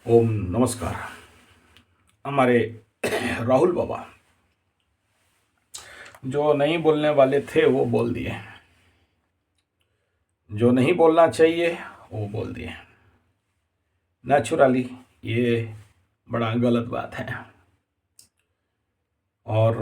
ओम नमस्कार। हमारे राहुल बाबा जो नहीं बोलने वाले थे वो बोल दिए, जो नहीं बोलना चाहिए वो बोल दिए। नेचुरली ये बड़ा गलत बात है। और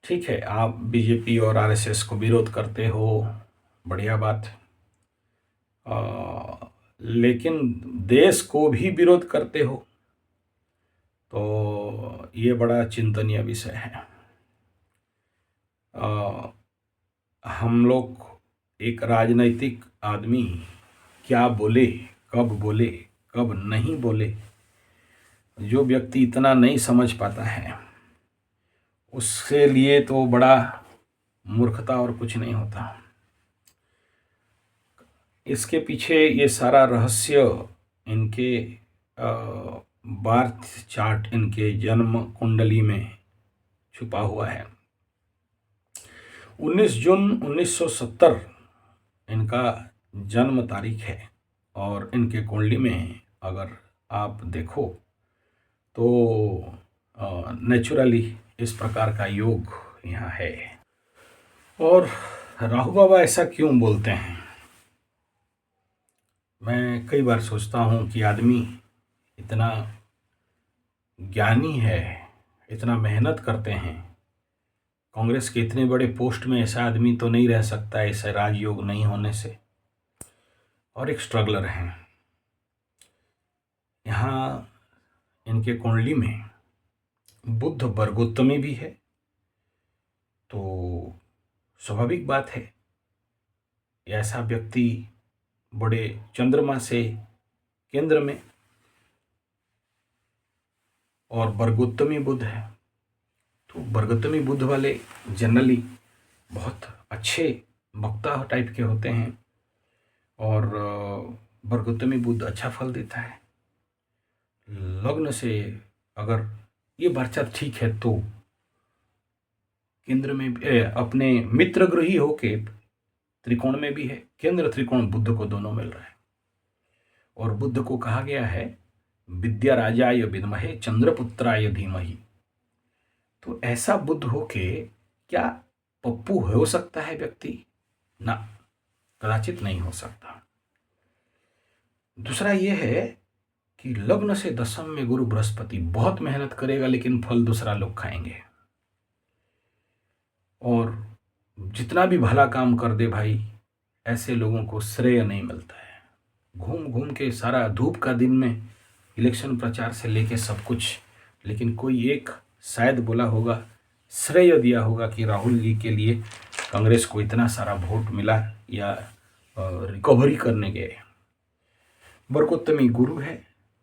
ठीक है, आप बीजेपी और आरएसएस को विरोध करते हो, बढ़िया बात है। लेकिन देश को भी विरोध करते हो तो ये बड़ा चिंतनीय विषय है। हम लोग एक राजनैतिक आदमी क्या बोले, कब नहीं बोले, जो व्यक्ति इतना नहीं समझ पाता है उसके लिए तो बड़ा मूर्खता और कुछ नहीं होता। इसके पीछे ये सारा रहस्य इनके बर्थ चार्ट, इनके जन्म कुंडली में छुपा हुआ है। 19 जून 1970 इनका जन्म तारीख है और इनके कुंडली में अगर आप देखो तो नेचुरली इस प्रकार का योग यहाँ है। और राहु बाबा ऐसा क्यों बोलते हैं? मैं कई बार सोचता हूँ कि आदमी इतना ज्ञानी है, इतना मेहनत करते हैं, कांग्रेस के इतने बड़े पोस्ट में ऐसा आदमी तो नहीं रह सकता ऐसा राजयोग नहीं होने से, और एक स्ट्रगलर हैं। यहाँ इनके कुंडली में बुध वर्गोत्तमी भी है, तो स्वाभाविक बात है ऐसा व्यक्ति बड़े चंद्रमा से केंद्र में, और वर्गोत्तमी बुध है। तो वर्गोत्तमी बुध वाले जनरली बहुत अच्छे वक्ता टाइप के होते हैं और वर्गोत्तमी बुध अच्छा फल देता है। लग्न से अगर ये बर्चा ठीक है तो केंद्र में अपने मित्र ग्रही होके त्रिकोण में भी है। केंद्र त्रिकोण बुध को दोनों मिल रहा है और बुध को कहा गया है विद्या राजाय विद्महे चंद्रपुत्राय धीमहि। तो ऐसा बुध होके क्या पप्पू हो सकता है व्यक्ति? ना, कदाचित नहीं हो सकता। दूसरा यह है कि लग्न से दशम में गुरु बृहस्पति बहुत मेहनत करेगा लेकिन फल दूसरा लोग खाएंगे। और जितना भी भला काम कर दे भाई, ऐसे लोगों को श्रेय नहीं मिलता है। घूम घूम के सारा धूप का दिन में इलेक्शन प्रचार से लेके सब कुछ, लेकिन कोई एक शायद बोला होगा, श्रेय दिया होगा कि राहुल जी के लिए कांग्रेस को इतना सारा वोट मिला या रिकवरी करने गए। वर्गोत्तमी गुरु है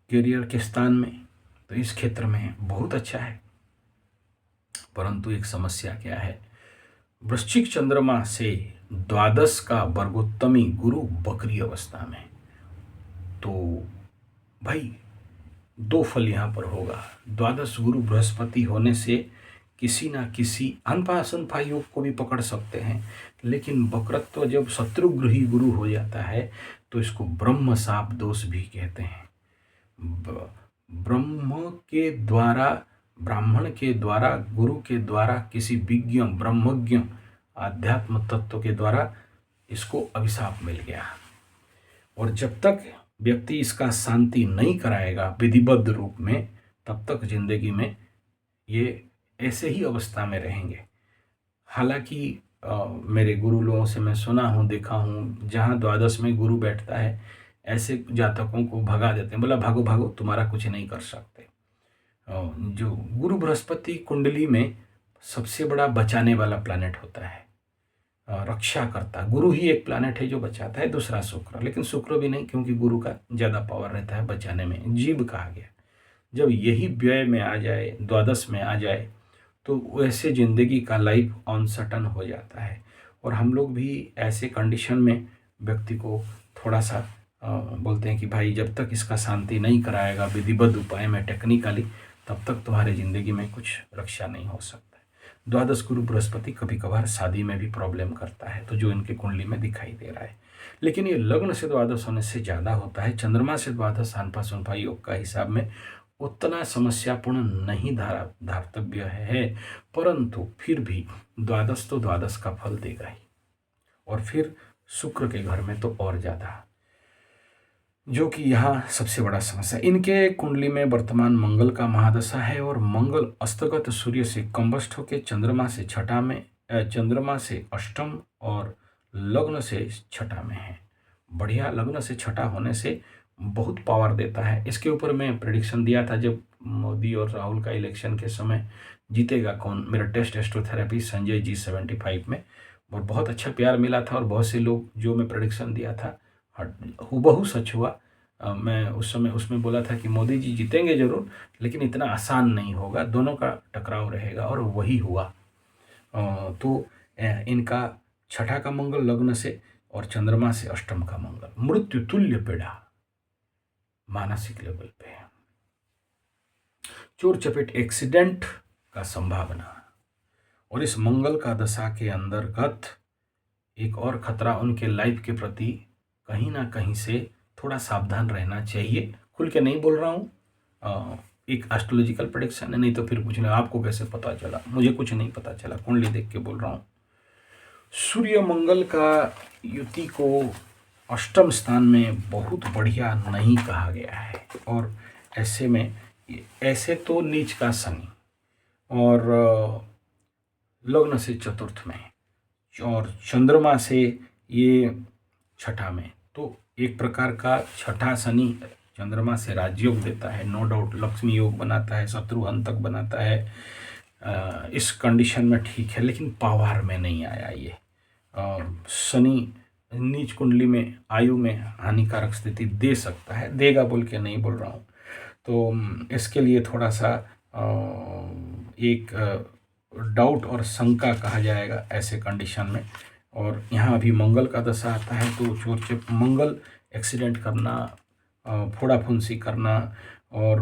करियर के स्थान में, तो इस क्षेत्र में बहुत अच्छा है। परंतु एक समस्या क्या है, वृश्चिक चंद्रमा से द्वादश का वर्गोत्तमी गुरु बकरी अवस्था में, तो भाई दो फल यहाँ पर होगा। द्वादश गुरु बृहस्पति होने से किसी ना किसी अनपा योग को भी पकड़ सकते हैं, लेकिन वक्रत्व जब शत्रुग्रही गुरु हो जाता है तो इसको ब्रह्म शाप दोष भी कहते हैं। ब्रह्म के द्वारा, ब्राह्मण के द्वारा, गुरु के द्वारा, किसी विज्ञ ब्रह्मज्ञ आध्यात्म तत्व के द्वारा इसको अभिशाप मिल गया। और जब तक व्यक्ति इसका शांति नहीं कराएगा विधिबद्ध रूप में, तब तक जिंदगी में ये ऐसे ही अवस्था में रहेंगे। हालांकि मेरे गुरु लोगों से मैं सुना हूँ, देखा हूँ, जहाँ द्वादश में गुरु बैठता है ऐसे जातकों को भगा देते हैं, बोला भागो भागो तुम्हारा कुछ नहीं कर सकते। जो गुरु बृहस्पति कुंडली में सबसे बड़ा बचाने वाला प्लैनेट होता है, रक्षा करता। गुरु ही एक प्लैनेट है जो बचाता है, दूसरा शुक्र, लेकिन शुक्र भी नहीं, क्योंकि गुरु का ज़्यादा पावर रहता है बचाने में, जीव कहा गया। जब यही व्यय में आ जाए, द्वादश में आ जाए, तो वैसे ज़िंदगी का लाइफ अनसर्टन हो जाता है। और हम लोग भी ऐसे कंडीशन में व्यक्ति को थोड़ा सा बोलते हैं कि भाई जब तक इसका शांति नहीं कराएगा विधिबद्ध उपाय में टेक्निकली, तब तक तुम्हारे ज़िंदगी में कुछ रक्षा नहीं हो सकता है। द्वादश गुरु बृहस्पति कभी कभार शादी में भी प्रॉब्लम करता है, तो जो इनके कुंडली में दिखाई दे रहा है। लेकिन ये लग्न से द्वादश होने से ज़्यादा होता है। चंद्रमा से द्वादश सानपा सुनपा योग का हिसाब में उतना समस्यापूर्ण नहीं धार्तव्य है, परंतु फिर भी द्वादश तो द्वादश का फल देगा ही, और फिर शुक्र के घर में तो और ज़्यादा, जो कि यहाँ सबसे बड़ा समस्या। इनके कुंडली में वर्तमान मंगल का महादशा है, और मंगल अस्तगत सूर्य से कंबस्ट होकर चंद्रमा से छठा में, चंद्रमा से अष्टम और लग्न से छठा में है। बढ़िया, लग्न से छठा होने से बहुत पावर देता है। इसके ऊपर मैं प्रेडिक्शन दिया था जब मोदी और राहुल का इलेक्शन के समय, जीतेगा कौन, मेरा टेस्ट एस्ट्रोथेरेपी संजय जी 75 में, और बहुत अच्छा प्यार मिला था, और बहुत से लोग जो मैं प्रेडिक्शन दिया था हूबहू सच हुआ। मैं उस समय उसमें बोला था कि मोदी जी जीतेंगे जरूर, लेकिन इतना आसान नहीं होगा, दोनों का टकराव रहेगा, और वही हुआ। तो इनका छठा का मंगल लग्न से और चंद्रमा से अष्टम का मंगल, मृत्यु तुल्य पीड़ा मानसिक लेवल पे है, चोर चपेट एक्सीडेंट का संभावना, और इस मंगल का दशा के अंतर्गत एक और खतरा उनके लाइफ के प्रति कहीं ना कहीं से थोड़ा सावधान रहना चाहिए। खुल के नहीं बोल रहा हूँ, एक एस्ट्रोलॉजिकल प्रेडिक्शन है, नहीं तो फिर पूछना आपको कैसे पता चला, मुझे कुछ नहीं पता चला, कुंडली देख के बोल रहा हूँ। सूर्य मंगल का युति को अष्टम स्थान में बहुत बढ़िया नहीं कहा गया है, और ऐसे में ऐसे तो नीच का शनि, और लग्न से चतुर्थ में, और चंद्रमा से ये छठा में, तो एक प्रकार का छठा शनि चंद्रमा से राजयोग देता है, नो डाउट, लक्ष्मी योग बनाता है, शत्रु हंतक बनाता है, इस कंडीशन में ठीक है, लेकिन पावर में नहीं आया ये। शनि नीच कुंडली में आयु में हानिकारक स्थिति दे सकता है, देगा बोल के नहीं बोल रहा हूँ। तो इसके लिए थोड़ा सा एक डाउट और शंका कहा जाएगा ऐसे कंडीशन में। और यहाँ अभी मंगल का दशा आता है, तो चोर चप मंगल एक्सीडेंट करना, फोड़ा फुंसी करना, और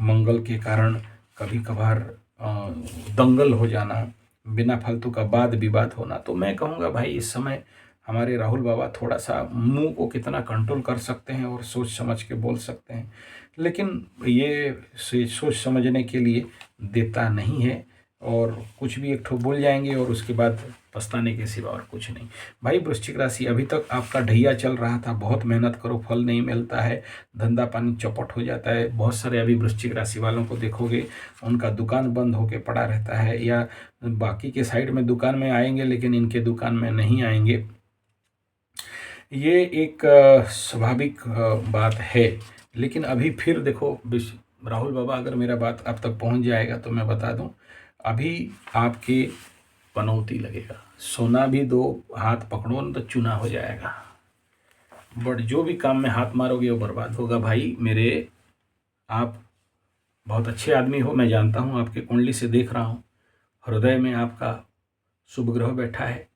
मंगल के कारण कभी कभार दंगल हो जाना, बिना फालतू का वाद विवाद होना। तो मैं कहूँगा भाई, इस समय हमारे राहुल बाबा थोड़ा सा मुंह को कितना कंट्रोल कर सकते हैं और सोच समझ के बोल सकते हैं, लेकिन ये सोच समझने के लिए देता नहीं है, और कुछ भी एक ठो बोल जाएंगे और उसके बाद पछताने के सिवा और कुछ नहीं। भाई वृश्चिक राशि, अभी तक आपका ढैया चल रहा था, बहुत मेहनत करो, फल नहीं मिलता है, धंधा पानी चौपट हो जाता है। बहुत सारे अभी वृश्चिक राशि वालों को देखोगे, उनका दुकान बंद होके पड़ा रहता है, या बाकी के साइड में दुकान में आएंगे लेकिन इनके दुकान में नहीं आएंगे। ये एक स्वाभाविक बात है। लेकिन अभी फिर देखो, राहुल बाबा, अगर मेरा बात आप तक पहुंच जाएगा तो मैं बता दूं, अभी आपके पनौती लगेगा, सोना भी दो हाथ पकड़ो न तो चूना हो जाएगा, बट जो भी काम में हाथ मारोगे वो बर्बाद होगा। भाई मेरे, आप बहुत अच्छे आदमी हो, मैं जानता हूँ, आपके कुंडली से देख रहा हूँ, हृदय में आपका शुभ ग्रह बैठा है,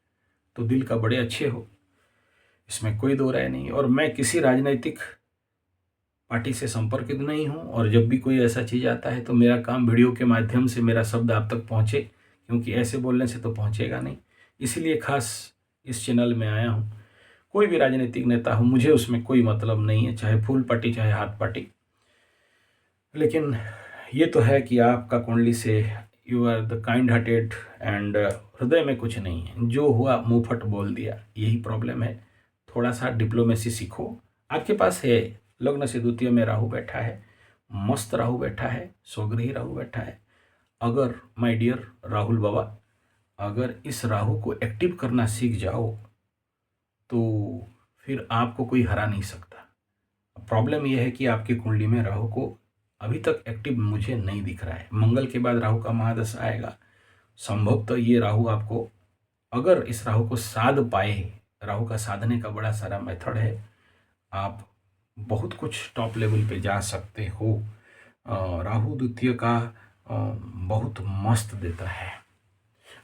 तो दिल का बड़े अच्छे हो, इसमें कोई दो राय नहीं। और मैं किसी राजनीतिक पार्टी से संपर्कित नहीं हूँ, और जब भी कोई ऐसा चीज़ आता है तो मेरा काम वीडियो के माध्यम से मेरा शब्द आप तक पहुँचे, क्योंकि ऐसे बोलने से तो पहुँचेगा नहीं, इसीलिए खास इस चैनल में आया हूँ। कोई भी राजनीतिक नेता हो, मुझे उसमें कोई मतलब नहीं है, चाहे फूल पार्टी चाहे हाथ पार्टी। लेकिन ये तो है कि आपका कुंडली से you are the kind hearted, and हृदय में कुछ नहीं है, जो हुआ मुंहफट बोल दिया, यही प्रॉब्लम है। थोड़ा सा डिप्लोमेसी सीखो। आपके पास है, लग्न से द्वितीय में राहु बैठा है, मस्त राहु बैठा है, स्वगृही राहु बैठा है। अगर माय डियर राहुल बाबा, अगर इस राहु को एक्टिव करना सीख जाओ तो फिर आपको कोई हरा नहीं सकता। प्रॉब्लम यह है कि आपकी कुंडली में राहु को अभी तक एक्टिव मुझे नहीं दिख रहा है। मंगल के बाद राहु का महादशा आएगा, संभवतः ये राहु आपको, अगर इस राहु को साध पाए, राहु का साधने का बड़ा सारा मेथड है, आप बहुत कुछ टॉप लेवल पे जा सकते हो। राहु द्वितीय का बहुत मस्त देता है।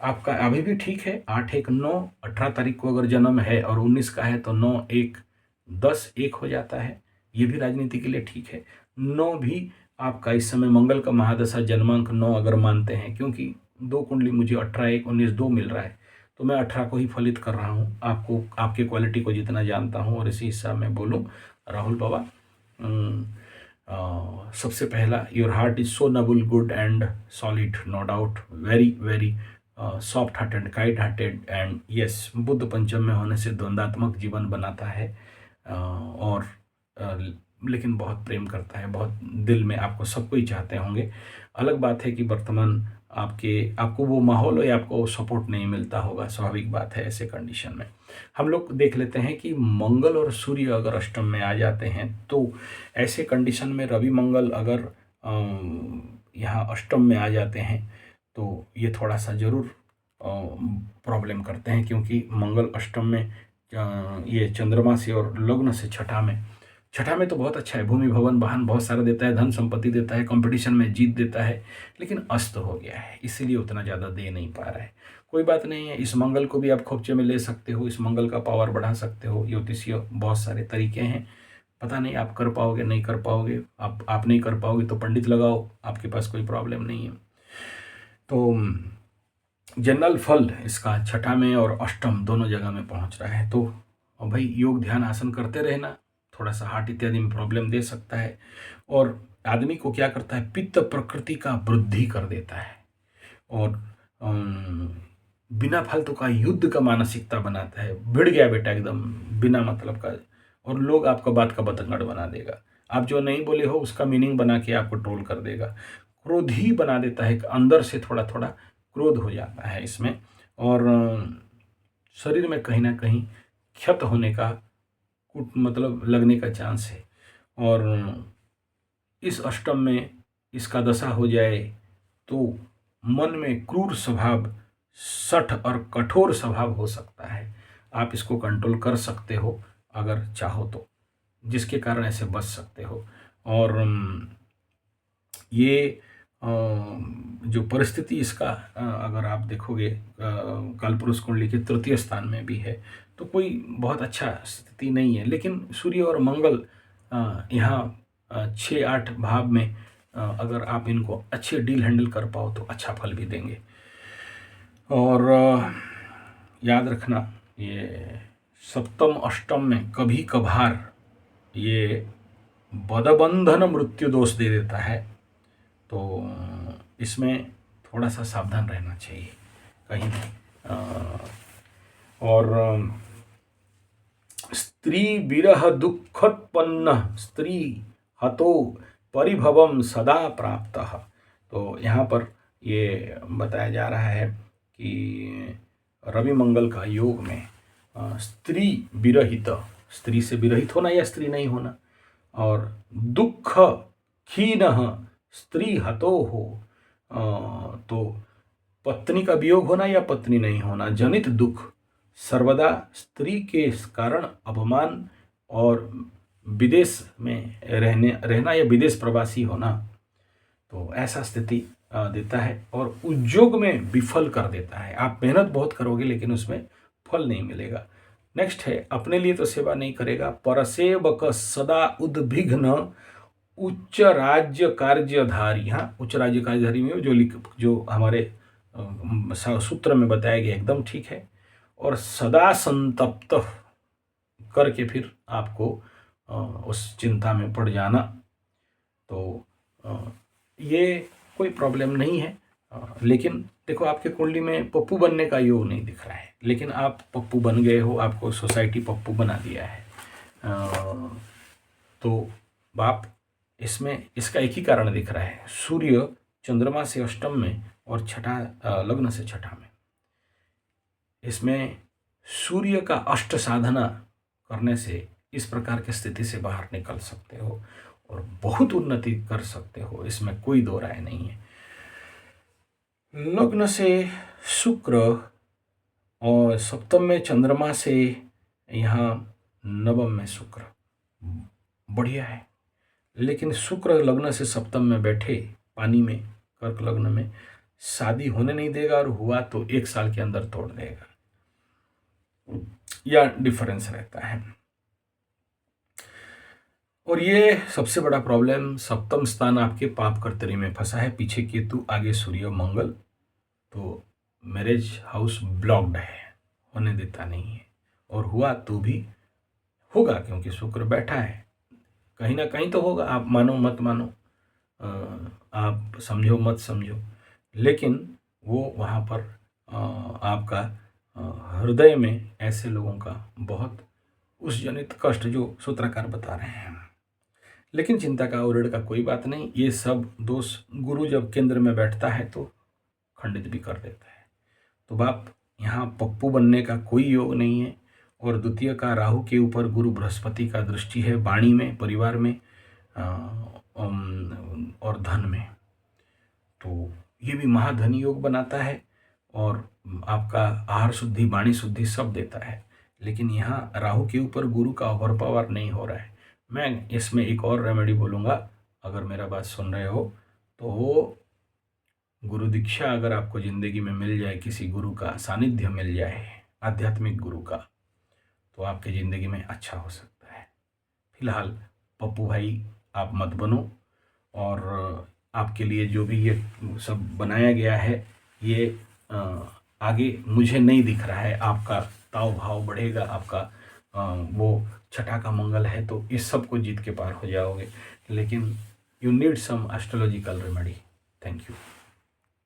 आपका अभी भी ठीक है, 8-1-9, 18 तारीख को अगर जन्म है और 19 का है तो 9-1-10-1 हो जाता है, ये भी राजनीति के लिए ठीक है। 9 भी आपका इस समय मंगल का महादशा, जन्मांक 9 अगर मानते हैं, क्योंकि दो कुंडली मुझे 18-1-19-2 मिल रहा है, तो मैं 18 को ही फलित कर रहा हूँ, आपको आपके क्वालिटी को जितना जानता हूँ। और इसी हिसाब में बोलूँ, राहुल बाबा, सबसे पहला, your heart is so noble, good and solid, no doubt, very very soft hearted, kind hearted, and yes, Budh पंचम में होने से द्वंद्वात्मक जीवन बनाता है, और लेकिन बहुत प्रेम करता है, बहुत दिल में आपको सबको ही चाहते होंगे। अलग बात है कि वर्तमान आपको वो माहौल या आपको सपोर्ट नहीं मिलता होगा, स्वाभाविक बात है। ऐसे कंडीशन में हम लोग देख लेते हैं कि मंगल और सूर्य अगर अष्टम में आ जाते हैं, तो ऐसे कंडीशन में रवि मंगल अगर यहाँ अष्टम में आ जाते हैं तो ये थोड़ा सा ज़रूर प्रॉब्लम करते हैं, क्योंकि मंगल अष्टम में ये चंद्रमा से और लग्न से छठा में तो बहुत अच्छा है, भूमि भवन वाहन बहुत सारा देता है, धन संपत्ति देता है, कंपटीशन में जीत देता है, लेकिन अस्त हो गया है, इसीलिए उतना ज़्यादा दे नहीं पा रहा है। कोई बात नहीं है, इस मंगल को भी आप खोपचे में ले सकते हो, इस मंगल का पावर बढ़ा सकते हो। ज्योतिषीय बहुत सारे तरीके हैं, पता नहीं आप कर पाओगे नहीं कर पाओगे। आप नहीं कर पाओगे तो पंडित लगाओ, आपके पास कोई प्रॉब्लम नहीं है। तो जनरल फल इसका छठा में और अष्टम दोनों जगह में पहुंच रहा है। तो भाई योग ध्यान आसन करते रहना, थोड़ा सा हार्ट इत्यादि में प्रॉब्लम दे सकता है, और आदमी को क्या करता है, पित्त प्रकृति का वृद्धि कर देता है, और बिना फालतू का युद्ध का मानसिकता बनाता है। भिड़ गया बेटा एकदम बिना मतलब का, और लोग आपका बात का बतंगड़ बना देगा। आप जो नहीं बोले हो उसका मीनिंग बना के आपको ट्रोल कर देगा, क्रोधी बना देता है, अंदर से थोड़ा थोड़ा क्रोध हो जाता है इसमें, और शरीर में कहीं ना कहीं क्षत होने का मतलब लगने का चांस है। और इस अष्टम में इसका दशा हो जाए तो मन में क्रूर स्वभाव, सठ और कठोर स्वभाव हो सकता है। आप इसको कंट्रोल कर सकते हो अगर चाहो तो, जिसके कारण ऐसे बच सकते हो। और ये जो परिस्थिति इसका अगर आप देखोगे, कालपुरुष कुंडली के तृतीय स्थान में भी है, तो कोई बहुत अच्छा स्थिति नहीं है। लेकिन सूर्य और मंगल यहाँ 6-8 भाव में अगर आप इनको अच्छे डील हैंडल कर पाओ तो अच्छा फल भी देंगे। और याद रखना, ये सप्तम अष्टम में कभी कभार ये बदबंधन मृत्यु दोष दे देता है, तो इसमें थोड़ा सा सावधान रहना चाहिए कहीं भी। और स्त्री विरह दुखोत्पन्न स्त्री हतो परिभवम सदा प्राप्त। तो यहाँ पर ये बताया जा रहा है कि रवि मंगल का योग में स्त्री विरहित, स्त्री से विरहित होना या स्त्री नहीं होना, और दुख खीन स्त्री हतो हो, तो पत्नी का वियोग होना या पत्नी नहीं होना जनित दुख, सर्वदा स्त्री के कारण अपमान और विदेश में रहना या विदेश प्रवासी होना, तो ऐसा स्थिति देता है। और उद्योग में विफल कर देता है, आप मेहनत बहुत करोगे लेकिन उसमें फल नहीं मिलेगा। नेक्स्ट है, अपने लिए तो सेवा नहीं करेगा, परसेवक सदा उद्विघ्न उच्च राज्य कार्यधारी। हाँ, उच्च राज्य कार्यधारी में जो हमारे सूत्र में बताया गया एकदम ठीक है। और सदा संतप्त करके फिर आपको उस चिंता में पड़ जाना, तो ये कोई प्रॉब्लम नहीं है। लेकिन देखो, आपके कुंडली में पप्पू बनने का योग नहीं दिख रहा है, लेकिन आप पप्पू बन गए हो, आपको सोसाइटी पप्पू बना दिया है। तो बाप इसमें इसका एक ही कारण दिख रहा है, सूर्य चंद्रमा से अष्टम में और छठा लग्न से छठा में। इसमें सूर्य का अष्ट साधना करने से इस प्रकार की स्थिति से बाहर निकल सकते हो और बहुत उन्नति कर सकते हो, इसमें कोई दो राय नहीं है। लग्न से शुक्र और सप्तम में चंद्रमा से यहाँ नवम में शुक्र, बढ़िया है। लेकिन शुक्र लग्न से सप्तम में बैठे पानी में, कर्क लग्न में, शादी होने नहीं देगा, और हुआ तो 1 साल के अंदर तोड़ देगा, या डिफरेंस रहता है। और ये सबसे बड़ा प्रॉब्लम, सप्तम स्थान आपके पाप कर्तरी में फंसा है, पीछे केतु, आगे सूर्य मंगल, तो मैरिज हाउस ब्लॉक्ड है। होने देता नहीं है, और हुआ तो भी होगा, क्योंकि शुक्र बैठा है, कहीं ना कहीं तो होगा। आप मानो मत मानो, आप समझो मत समझो, लेकिन वो वहाँ पर आपका हृदय में ऐसे लोगों का बहुत उस जनित कष्ट जो सूत्रकार बता रहे हैं। लेकिन चिंता का उरड़ का कोई बात नहीं, ये सब दोष गुरु जब केंद्र में बैठता है तो खंडित भी कर देता है। तो बाप, यहाँ पप्पू बनने का कोई योग नहीं है। और द्वितीय का राहु के ऊपर गुरु बृहस्पति का दृष्टि है, वाणी में, परिवार में और धन में, तो ये भी महाधनी योग बनाता है और आपका आहार शुद्धि, वाणी शुद्धि सब देता है। लेकिन यहाँ राहु के ऊपर गुरु का ओवर पावर नहीं हो रहा है। मैं इसमें एक और रेमेडी बोलूँगा, अगर मेरा बात सुन रहे हो तो गुरु दीक्षा अगर आपको ज़िंदगी में मिल जाए, किसी गुरु का सानिध्य मिल जाए, आध्यात्मिक गुरु का, तो आपकी ज़िंदगी में अच्छा हो सकता है। फिलहाल पप्पू भाई आप मत बनो, और आपके लिए जो भी ये सब बनाया गया है, ये आगे मुझे नहीं दिख रहा है आपका ताव भाव बढ़ेगा, आपका वो छठा का मंगल है, तो इस सब को जीत के पार हो जाओगे। लेकिन you need some astrological remedy. Thank you.